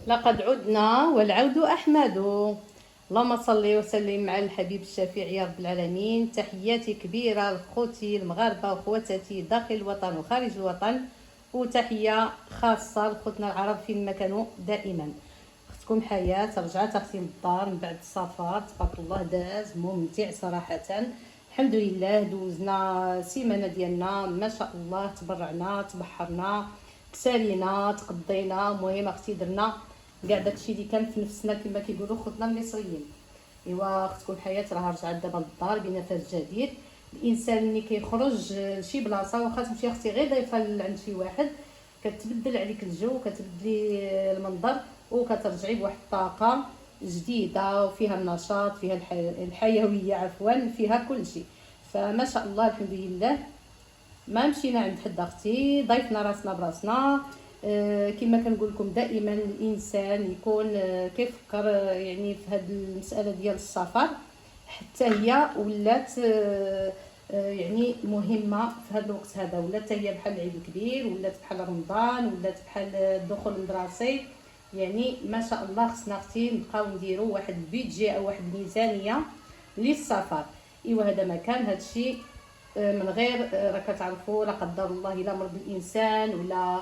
لقد عدنا والعود أحمد. اللهم صل وسلم على الحبيب الشفيع يا رب العالمين. تحياتي كبيرة لخوتي المغاربة وخواتاتي داخل الوطن وخارج الوطن، وتحية خاصة لخوتنا العرب فين ما كانوا دائما. اختكم حياة رجعت اختي من الدار من بعد السفر، تبارك الله داز ممتع صراحة. الحمد لله دوزنا سيمانة ديالنا ما شاء الله، تبرعنا تبحرنا كسالينا تقضينا. المهم اختي درنا كاع داكشي اللي كان في نفسنا كما كيقولوا خوتنا المصريين. ايوا اختكم الحياه راه رجعت دابا للدار بنفس جديد. الانسان ملي كيخرج لشي بلاصه واخا تمشي اختي غير ضيفه عند شي واحد، كتبدل عليك الجو، كتبدلي المنظر وكترجعي بواحد الطاقه جديده وفيها النشاط، فيها الحيويه عفوا، فيها كل شيء. فما شاء الله الحمد لله. ما مشينا عند حد اختي، ضيفنا راسنا براسنا. كما كنقول لكم دائما الانسان يكون كيفكر يعني في هذه المساله ديال السفر، حتى هي ولات يعني مهمه في هذا الوقت هذا، ولات هي بحال العيد الكبير، ولات بحال رمضان، ولات بحال الدخول المدرسي. يعني ما شاء الله خصنا اختي نبقاو نديروا واحد البيدجي او واحد الميزانيه للسفر. ايوا هذا ما كان هذا الشيء من غير راه كتعرفوا لا قدر الله الا مرض الانسان ولا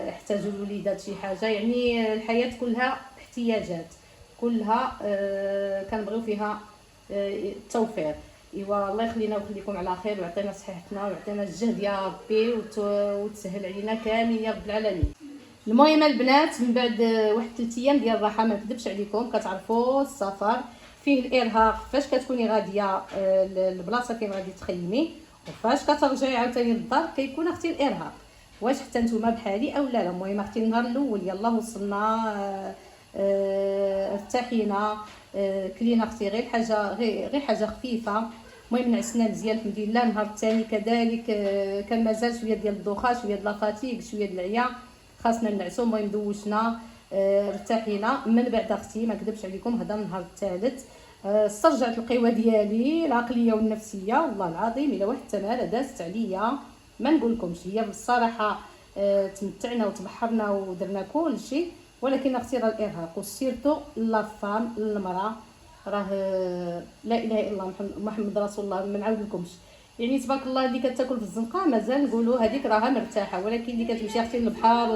احتاج الوليدات شي حاجه، يعني الحياه كلها احتياجات، كلها كنبغيو فيها التوفير. ايوا الله يخلينا ويخليكم على خير ويعطينا صحتنا ويعطينا الجهد يا ربي وتسهل علينا كامل يا رب العالمين. المهم البنات من بعد واحد 3 ايام ديال الراحه، ما نكذبش عليكم، كتعرفوا السفر فيه الارهاق فاش كتكوني غاديه البلاصه فين غادي تخيمي، وفاش كترجعي عاوتاني للدار كيكون اختي الارهاق. واش حتى نتوما بحالي او لا؟ المهم اختي النهار الاول يلا وصلنا ارتاحينا، كلينا اختي غير حاجه غير حاجه خفيفه. المهم نعسنا مزيان الحمد لله. النهار الثاني كذلك كان مازال شويه ديال الدوخه، شويه ديال لافاتيك، شويه ديال العيا، خاصنا نعسو. المهم دوشنا ارتاحينا. من بعد اختي ما نكذبش عليكم هذا النهار الثالث استرجعت القوه ديالي العقليه والنفسيه، والله العظيم الا واحد التماره دازت عليا ما نقولكمش. هي بالصراحه تمتعنا وتبحرنا ودرنا كل شيء، ولكن اختي راه الارهاق وسيرتو لافام المراه راه لا اله الا الله محمد رسول الله ما نعاود لكمش. يعني تبارك الله اللي كتاكل في الزنقه مازال نقولوا هذيك راها مرتاحه، ولكن اللي كتمشي اختي للبحر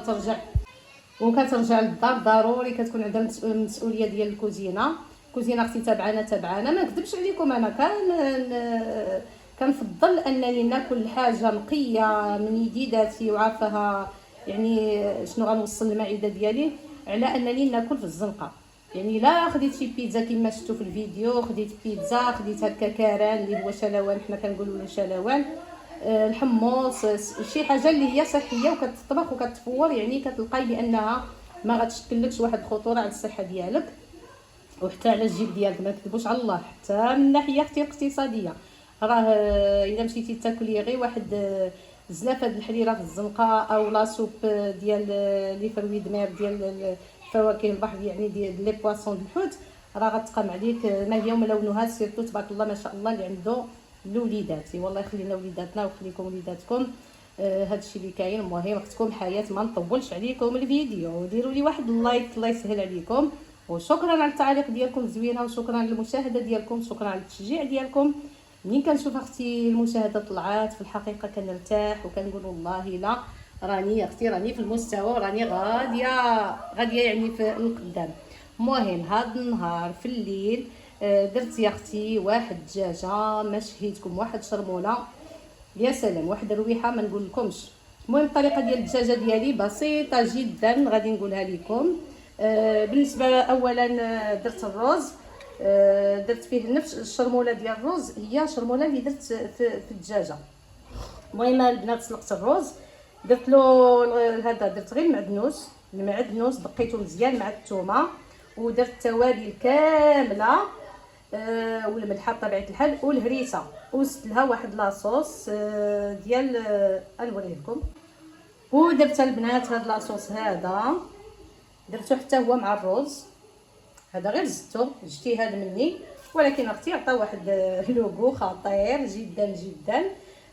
وكترجع للدار ضروري كتكون عندها المسؤوليه ديال الكوزينه. الكوزينه اختي تابعانا ما نكذبش عليكم، انا كنفضل انني ناكل حاجه نقيه من يديداتي وعارفاها يعني شنو غنوصل للمعده ديالي، على انني ناكل في الزنقه. يعني لا خديت شي بيتزا كما شفتوا في الفيديو، خديت بيتزا، خديت هكا كاران اللي هو شلوان حنا كنقولوا له شلوان، الحمص، شي حاجه اللي هي صحيه وكتطبخ وكتفور، يعني كتلقاي بانها ما غتشكلكش واحد الخطوره على الصحه ديالك وحتى على الجيب ديالك. ما نكذبوش على الله، حتى من الناحيه اختي الاقتصاديه راه الا مشيتي تاكلي غير واحد زلافه د الحريره في الزنقه او لا سوب ديال لي فروي دمير ديال فواكه البحر، يعني ديال لي بواسون الحوت، راه غتقام عليك ما هي وما لونها. سيرتو تبارك الله ما شاء الله اللي عنده الوليدات، والله يخلينا وليداتنا ويخليكم وليداتكم. هادشي اللي كاين. المهم اختكم حياه ما نطولش عليكم الفيديو، ديروا لي واحد اللايك الله يسهل عليكم، وشكرا على التعاليق ديالكم الزوينه، وشكرا على المشاهده ديالكم، شكرا على التشجيع ديالكم. منين كنشوف اختي المشاهده طلعات في الحقيقه كنرتاح وكنقول والله لا راني اختي راني في المستوى وراني غاديه يعني في القدام. المهم هذا النهار في الليل درت يا اختي واحد الدجاجه ما شهيتكم، واحد شرموله يا سلام، واحد الرويحه ما نقول لكمش. المهم الطريقه ديال الدجاجه ديالي بسيطه جدا غادي نقولها لكم. بالنسبه اولا درت الرز، درت فيه نفس الشرموله ديال الرز، هي شرموله اللي درت في الدجاجه. المهم البنات سلقت الرز، درت له هذا، درت غير المعدنوس دقيته مزيان مع الثومه، ودرت التوابل كامله والملحه بطبيعه الحال والهريسه، وزدت لها واحد لاصوص ديال نوريه لكم. ودرت البنات هاد لاصوص هذا درتو حتى هو مع الرز، هذا غير زدتو اجتهاد مني، ولكن اختي عطى واحد لوغو خطير جدا جدا،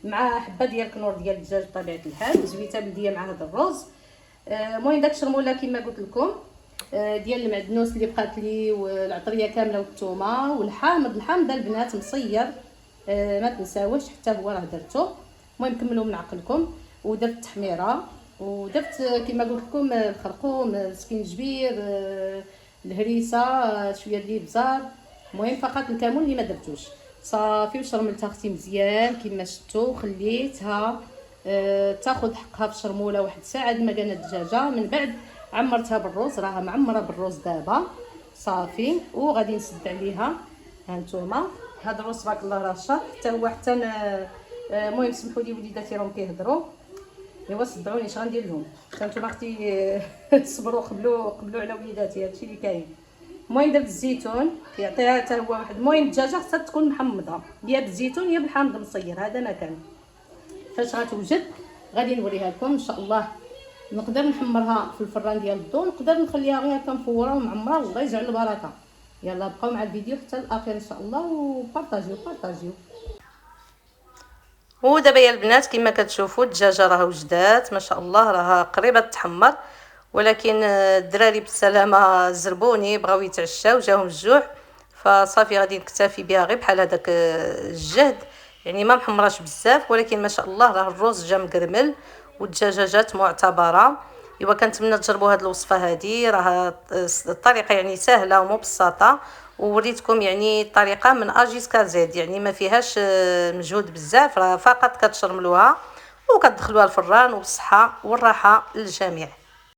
مع حبه ديال كنور ديال الدجاج بطبيعه الحال، زويته بلديه مع هذا الرز. المهم داك الشرموله كما قلت لكم ديال المعدنوس اللي بقات لي، والعطريه كامله والثومه والحامض البنات مصير، ما تنساوش حتى هو راه درتو. المهم كملوا من عقلكم. ودرت التحميره، ودرت كما قلت لكم الخرقوم، السكينجبير، الهريسه، شويه ديال الابزار. المهم فقط الكمون اللي ما درتوش صافي. وشرملتها اختي مزيان كما شفتوا، خليتها تاخذ حقها في الشرموله واحد ساعه ما كانت الدجاجه. من بعد عمرتها بالرز، راها معمره بالرز دابا صافي. وغادي نسد عليها. ها نتوما هذا الرز تبارك الله راه شاط حتى هو حتى المهم سمحوا لي وليداتي راهم كيهضروا، ايوا صدعوني اش غندير لهم. نتوما اختي صبروا قبلوا على وليداتي، هادشي اللي كاين. المهم درت الزيتون كيعطيها حتى هو واحد. المهم الدجاجه خصها تكون محمضه يا بالزيتون يا بالحامض المصير، هذا ما كان. فاش غتوجد غادي نوريها لكم ان شاء الله. نقدر نحمرها في الفران ديال الضو، نقدر نخليها غير هكا مفوره ومعمره، والله يجعل البركه. يلا بقاو مع الفيديو حتى الاخير ان شاء الله، وبارطاجيو. ودابا يا البنات كما كتشوفوا الدجاجه راه وجدات ما شاء الله، راه قريبه تحمر. ولكن الدراري بالسلامه زربوني بغاو يتعشاو جاهم الجوع، فصافي غادي نكتفي بها غير بحال هذاك الجهد. يعني ما محمراش بزاف، ولكن ما شاء الله راه الرز جا مقرمل والدجاجه جات معتبره. ايوا كنتمنى تجربوا هذه الوصفه هذه، راه الطريقه يعني سهله ومبسطه، ووريتكم يعني الطريقه من ا جيسكا زد، يعني ما فيهاش مجهود بزاف، راه فقط كتشرملوها وكتدخلوها الفران، وبالصحه والراحه للجميع.